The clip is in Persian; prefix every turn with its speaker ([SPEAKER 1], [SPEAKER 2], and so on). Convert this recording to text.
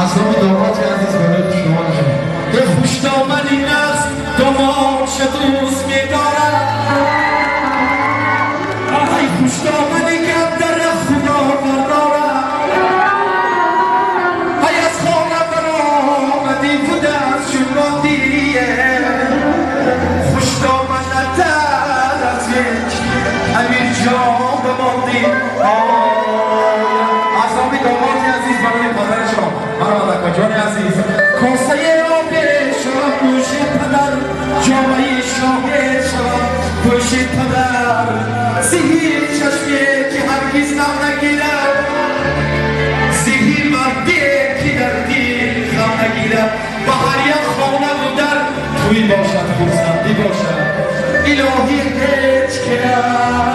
[SPEAKER 1] اصلا داماد عزیز برای شما نشون
[SPEAKER 2] به خوش دامن این است داماد چه دوست می‌دارد ای خوش دامن گم در خدا بردارد ای از خانه برآمدی بوده از شماندیه خوش دامن ندر از یک امیر جان بماندی اصلا دامادی عزیز برای پدر شما برادر جان عزیز کاسه آب شما گوش پدر جامعه شاه شما گوش پدر زهیر چشمه که هرگز نم نگیرد زهیر مردی که در دل غم نگیرد و هر یک خانه و در توی باشد خورسندی باشد الهی هیچ که